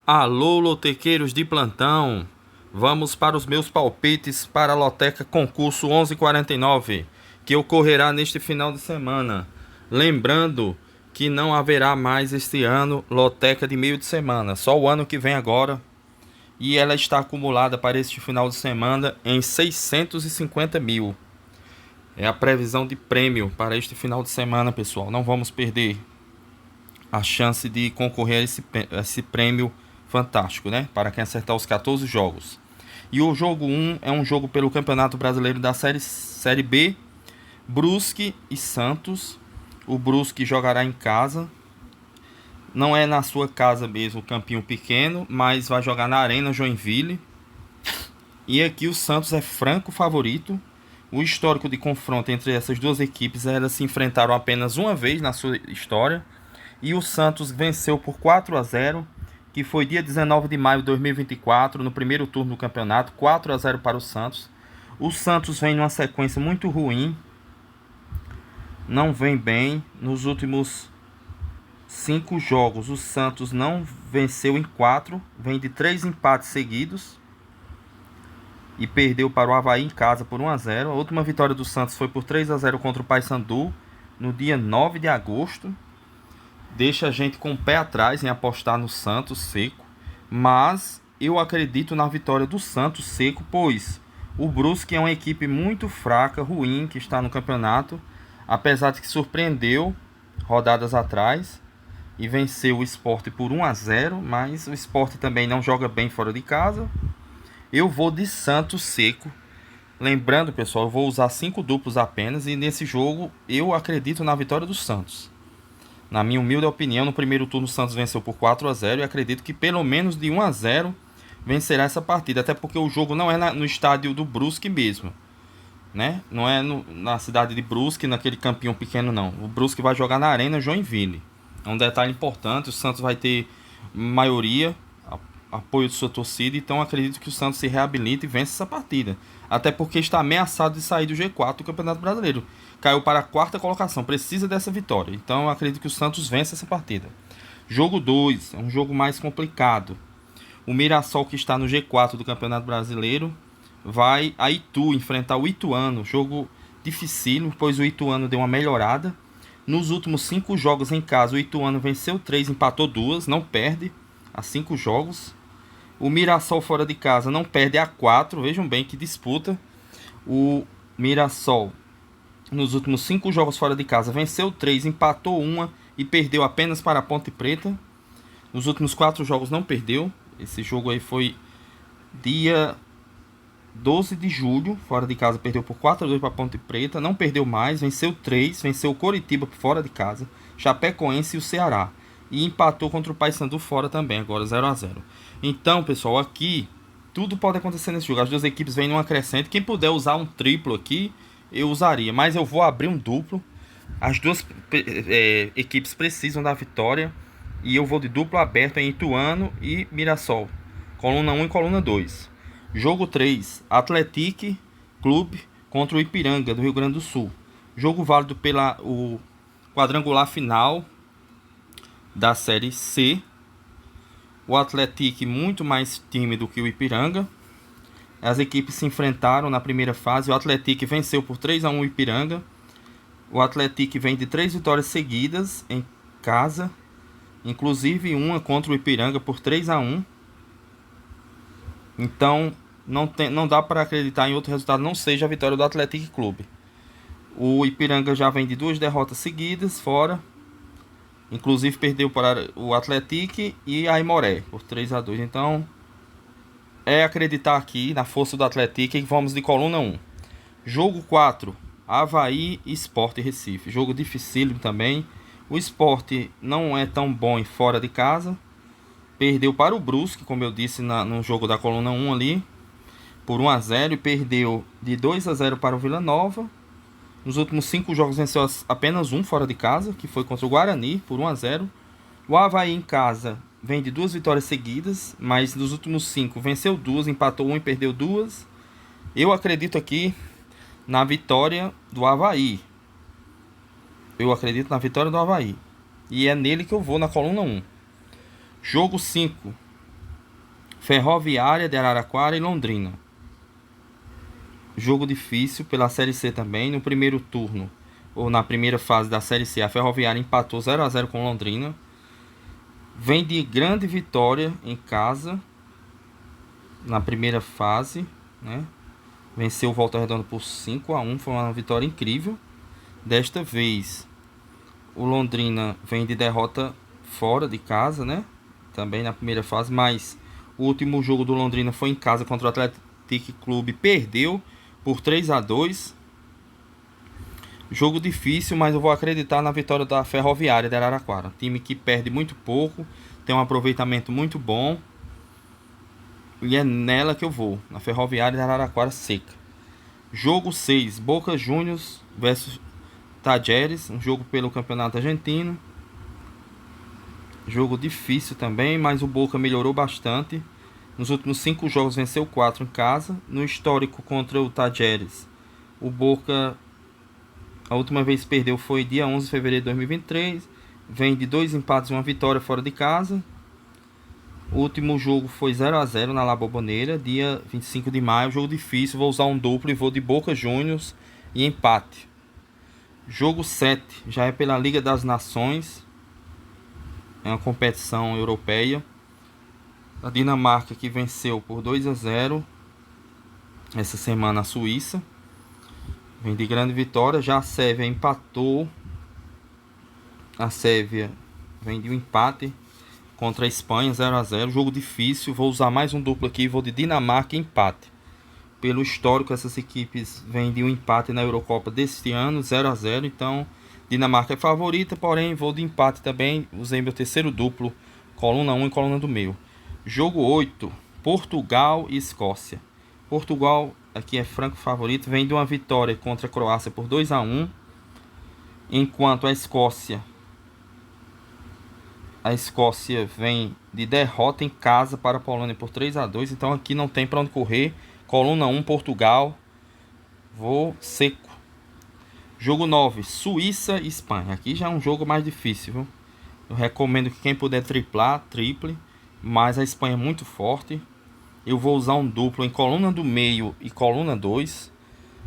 Alô, lotequeiros de plantão, vamos para os meus palpites para a Loteca Concurso 1149, que ocorrerá neste final de semana. Lembrando que não haverá mais este ano Loteca de meio de semana, só o ano que vem agora, e ela está acumulada para este final de semana em 650 mil. É a previsão de prêmio para este final de semana, pessoal. Não vamos perder a chance de concorrer a esse prêmio fantástico, né? Para quem acertar os 14 jogos. E o jogo 1 é um jogo pelo Campeonato Brasileiro da Série B, Brusque e Santos. O Brusque jogará em casa. Não é na sua casa mesmo, o campinho pequeno, mas vai jogar na Arena Joinville. E aqui o Santos é franco favorito. O histórico de confronto entre essas duas equipes, elas se enfrentaram apenas uma vez na sua história. E o Santos venceu por 4-0, que foi dia 19 de maio de 2024, no primeiro turno do campeonato, 4-0 para o Santos. O Santos vem numa sequência muito ruim, não vem bem. Nos últimos 5 jogos, o Santos não venceu em 4, vem de 3 empates seguidos e perdeu para o Avaí em casa por 1-0. A última vitória do Santos foi por 3-0 contra o Paysandu, no dia 9 de agosto. Deixa a gente com o pé atrás em apostar no Santos seco, mas eu acredito na vitória do Santos seco, pois o Brusque é uma equipe muito fraca, ruim, que está no campeonato, apesar de que surpreendeu rodadas atrás e venceu o Sport por 1-0, mas o Sport também não joga bem fora de casa. Eu vou de Santos seco. Lembrando, pessoal, eu vou usar 5 duplos apenas, e nesse jogo eu acredito na vitória do Santos. Na minha humilde opinião, no primeiro turno o Santos venceu por 4-0 e acredito que pelo menos de 1-0 vencerá essa partida. Até porque o jogo não é no estádio do Brusque mesmo, né? Não é na cidade de Brusque, naquele campinho pequeno não. O Brusque vai jogar na Arena Joinville. É um detalhe importante, o Santos vai ter maioria, apoio de sua torcida, então acredito que o Santos se reabilite e vence essa partida. Até porque está ameaçado de sair do G4 do Campeonato Brasileiro. Caiu para a 4ª colocação, precisa dessa vitória. Então eu acredito que o Santos vence essa partida. Jogo 2, é um jogo mais complicado. O Mirassol, que está no G4 do Campeonato Brasileiro, vai a Itu enfrentar o Ituano. Jogo dificílimo, pois o Ituano deu uma melhorada. Nos últimos 5 jogos em casa, o Ituano venceu 3, empatou 2, não perde há 5 jogos. O Mirassol fora de casa não perde há 4, vejam bem que disputa. O Mirassol, nos últimos 5 jogos fora de casa, venceu 3, empatou 1 e perdeu apenas para a Ponte Preta. Nos últimos 4 jogos não perdeu. Esse jogo aí foi dia 12 de julho, fora de casa perdeu por 4-2 para a Ponte Preta, não perdeu mais, venceu 3, venceu o Coritiba fora de casa, Chapecoense e o Ceará. E empatou contra o Paysandu fora também, agora 0-0. Então, pessoal, aqui tudo pode acontecer nesse jogo. As duas equipes vêm numa crescente. Quem puder usar um triplo aqui, eu usaria. Mas eu vou abrir um duplo. As duas equipes precisam da vitória. E eu vou de duplo aberto em Ituano e Mirassol. Coluna 1 e coluna 2. Jogo 3. Atlético Clube contra o Ipiranga, do Rio Grande do Sul. Jogo válido pela o quadrangular final da Série C. O Atlético muito mais time do que o Ipiranga. As equipes se enfrentaram na primeira fase. O Atlético venceu por 3-1 o Ipiranga. O Atlético vem de 3 vitórias seguidas em casa, inclusive uma contra o Ipiranga por 3-1. Então não dá para acreditar em outro resultado não seja a vitória do Atlético Clube. O Ipiranga já vem de 2 derrotas seguidas fora. Inclusive perdeu para o Atlético e a Aimoré por 3-2. Então é acreditar aqui na força do Atlético e vamos de coluna 1. Jogo 4. Avaí e Sport Recife. Jogo dificílimo também. O Sport não é tão bom em fora de casa. Perdeu para o Brusque, como eu disse no jogo da coluna 1 ali, por 1-0. E perdeu de 2-0 para o Vila Nova. Nos últimos 5 jogos venceu apenas um fora de casa, que foi contra o Guarani, por 1-0. O Avaí em casa vem de 2 vitórias seguidas, mas nos últimos 5 venceu 2, empatou 1 e perdeu 2. Eu acredito aqui na vitória do Avaí. Eu acredito na vitória do Avaí. E é nele que eu vou na coluna 1. Jogo 5. Ferroviária de Araraquara e Londrina. Jogo difícil pela Série C também. No primeiro turno, ou na primeira fase da Série C, a Ferroviária empatou 0 a 0 com Londrina. Vem de grande vitória em casa na primeira fase, né? Venceu o Volta Redonda por 5 a 1, foi uma vitória incrível. Desta vez, o Londrina vem de derrota fora de casa, né? Também na primeira fase, mas o último jogo do Londrina foi em casa contra o Atlético Clube, perdeu por 3 a 2. Jogo difícil, mas eu vou acreditar na vitória da Ferroviária de Araraquara. Time que perde muito pouco, tem um aproveitamento muito bom. E é nela que eu vou, na Ferroviária de Araraquara seca. Jogo 6, Boca Juniors versus Tajeres, um jogo pelo Campeonato Argentino. Jogo difícil também, mas o Boca melhorou bastante. Nos últimos 5 jogos venceu 4 em casa. No histórico contra o Tajeres, o Boca, a última vez perdeu foi dia 11 de fevereiro de 2023. Vem de 2 empates e uma vitória fora de casa. O último jogo foi 0 a 0 na La Bombonera, dia 25 de maio. Jogo difícil, vou usar um duplo e vou de Boca Juniors e empate. Jogo 7, já é pela Liga das Nações. É uma competição europeia. A Dinamarca, que venceu por 2 a 0 essa semana a Suíça. Vem de grande vitória. Já a Sérvia empatou. A Sérvia vem de um empate contra a Espanha, 0 a 0. Jogo difícil. Vou usar mais um duplo aqui. Vou de Dinamarca e empate. Pelo histórico, essas equipes vêm de um empate na Eurocopa deste ano, 0 a 0. Então, Dinamarca é favorita, porém vou de empate também. Usei meu terceiro duplo, coluna 1 e coluna do meio. Jogo 8, Portugal e Escócia. Portugal aqui é franco favorito, vem de uma vitória contra a Croácia por 2 a 1. Enquanto a Escócia vem de derrota em casa para a Polônia por 3 a 2. Então aqui não tem para onde correr. Coluna 1, Portugal. Vou seco. Jogo 9, Suíça e Espanha. Aqui já é um jogo mais difícil, viu? Eu recomendo que quem puder triplar, triple. Mas a Espanha é muito forte. Eu vou usar um duplo em coluna do meio e coluna 2.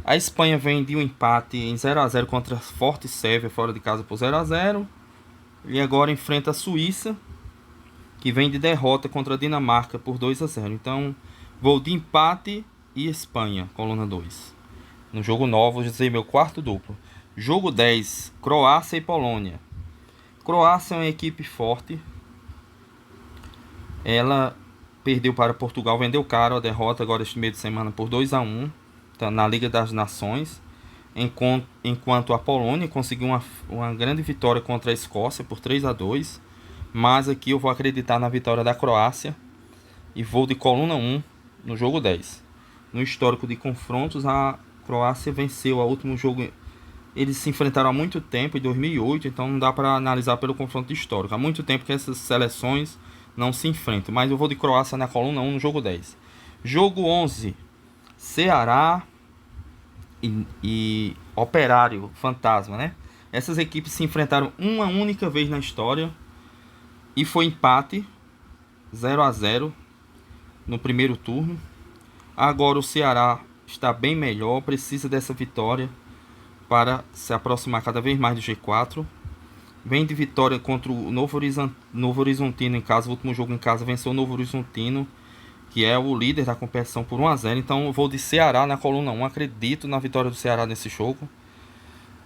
A Espanha vem de um empate em 0 a 0 contra a forte Sérvia fora de casa por 0 a 0. E agora enfrenta a Suíça, que vem de derrota contra a Dinamarca por 2 a 0. Então vou de empate e Espanha, coluna 2. No jogo 9, vou dizer meu quarto duplo. Jogo 10, Croácia e Polônia. Croácia é uma equipe forte. Ela perdeu para Portugal, vendeu caro a derrota agora este meio de semana por 2 a 1, tá na Liga das Nações. Enquanto a Polônia conseguiu uma grande vitória contra a Escócia por 3 a 2. Mas aqui eu vou acreditar na vitória da Croácia e vou de coluna 1 no jogo 10. No histórico de confrontos, a Croácia venceu o último jogo. Eles se enfrentaram há muito tempo, em 2008, então não dá para analisar pelo confronto histórico. Há muito tempo que essas seleções não se enfrentam, mas eu vou de Croácia na coluna 1 no jogo 10. Jogo 11, Ceará e Operário Fantasma, né? Essas equipes se enfrentaram uma única vez na história e foi empate 0 a 0 no primeiro turno. Agora o Ceará está bem melhor, precisa dessa vitória para se aproximar cada vez mais do G4. Vem de vitória contra o Novo Horizontino em casa. O último jogo em casa venceu o Novo Horizontino, que é o líder da competição, por 1 a 0. Então eu vou de Ceará na coluna 1. Acredito na vitória do Ceará nesse jogo.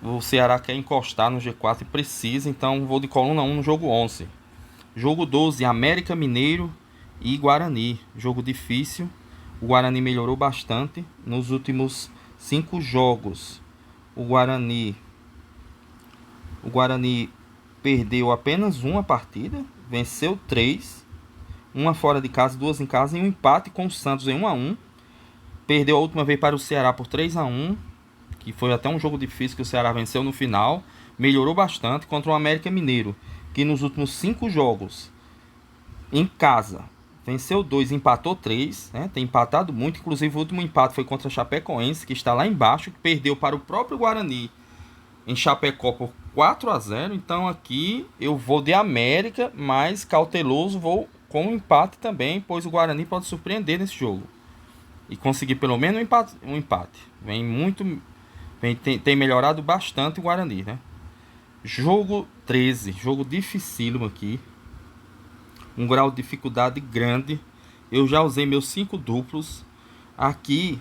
O Ceará quer encostar no G4 e precisa. Então vou de coluna 1 no jogo 11. Jogo 12, América Mineiro e Guarani. Jogo difícil. O Guarani melhorou bastante nos últimos 5 jogos. O Guarani perdeu apenas uma partida, venceu 3, uma fora de casa, 2 em casa, e um empate com o Santos em 1 a 1. Perdeu a última vez para o Ceará por 3 a 1, que foi até um jogo difícil que o Ceará venceu no final. Melhorou bastante contra o América Mineiro, que nos últimos 5 jogos em casa venceu 2, empatou 3, né? Tem empatado muito, inclusive o último empate foi contra a Chapecoense, que está lá embaixo, que perdeu para o próprio Guarani em Chapecó por 4 a 0. Então aqui eu vou de América, mas cauteloso, vou com um empate também, pois o Guarani pode surpreender nesse jogo e conseguir pelo menos um empate. Tem melhorado bastante o Guarani, né? Jogo 13, jogo dificílimo aqui. Um grau de dificuldade grande. Eu já usei meus 5 duplos. Aqui,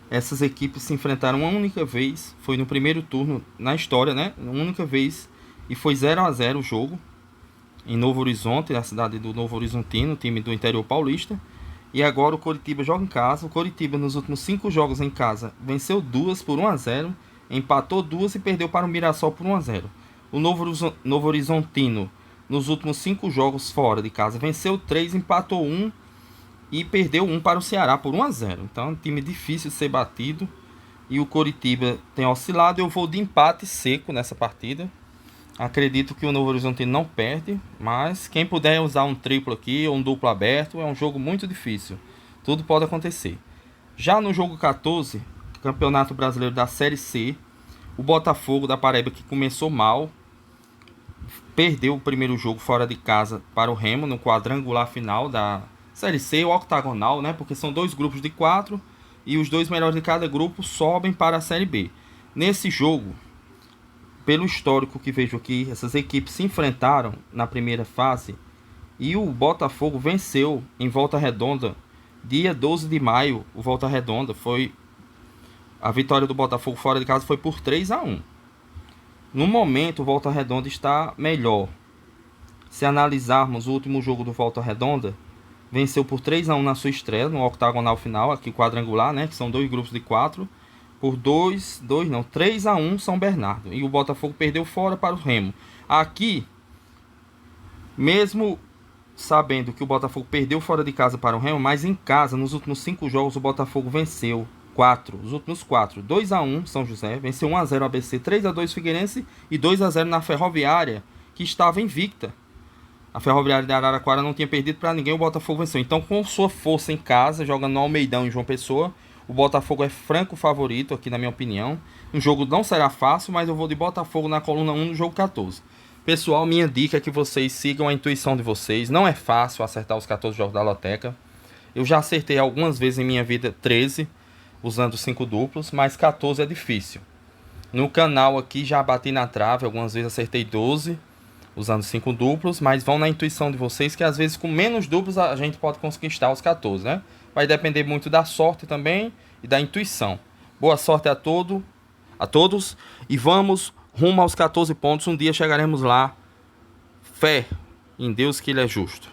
essas equipes se enfrentaram uma única vez. Foi no primeiro turno na história, né? Uma única vez. E foi 0-0 o jogo. Em Novo Horizonte, na cidade do Novo Horizontino, time do interior paulista. E agora o Coritiba joga em casa. O Coritiba, nos últimos 5 jogos em casa, venceu 2 por 1-0. Empatou 2 e perdeu para o Mirassol por 1-0. O Novo Horizontino, nos últimos 5 jogos fora de casa, venceu 3, empatou 1 e perdeu 1 para o Ceará por 1-0. Então é um time difícil de ser batido. E o Coritiba tem oscilado. Eu vou de empate seco nessa partida. Acredito que o Novo Horizontino não perde, mas quem puder usar um triplo aqui ou um duplo aberto, é um jogo muito difícil. Tudo pode acontecer. Já no jogo 14, Campeonato Brasileiro da Série C, o Botafogo da Paraíba, que começou mal, perdeu o primeiro jogo fora de casa para o Remo no quadrangular final da Série C, o octagonal, né? Porque são 2 grupos de 4 e os 2 melhores de cada grupo sobem para a Série B. Nesse jogo, pelo histórico que vejo aqui, essas equipes se enfrentaram na primeira fase e o Botafogo venceu em Volta Redonda, dia 12 de maio. O Volta Redonda foi a vitória do Botafogo fora de casa foi por 3-1. No momento, o Volta Redonda está melhor. Se analisarmos o último jogo do Volta Redonda, venceu por 3-1 na sua estreia, no octagonal final, aqui quadrangular, né? Que são 2 grupos de 4. Por 3-1 São Bernardo. E o Botafogo perdeu fora para o Remo. Aqui, mesmo sabendo que o Botafogo perdeu fora de casa para o Remo, mas em casa, nos últimos 5 jogos, o Botafogo venceu 4. Os últimos 4. 2-1 São José, venceu 1-0 ABC, 3-2 Figueirense e 2-0 na Ferroviária, que estava invicta. A Ferroviária de Araraquara não tinha perdido para ninguém, o Botafogo venceu. Então, com sua força em casa, jogando no Almeidão em João Pessoa, o Botafogo é franco favorito aqui, na minha opinião. O jogo não será fácil, mas eu vou de Botafogo na coluna 1 no jogo 14. Pessoal, minha dica é que vocês sigam a intuição de vocês. Não é fácil acertar os 14 jogos da loteca. Eu já acertei algumas vezes em minha vida 13, usando 5 duplos, mas 14 é difícil. No canal aqui já bati na trave, algumas vezes acertei 12, usando 5 duplos, mas vão na intuição de vocês, que às vezes com menos duplos a gente pode conquistar os 14, né? Vai depender muito da sorte também e da intuição. Boa sorte a todos e vamos rumo aos 14 pontos. Um dia chegaremos lá. Fé em Deus que Ele é justo.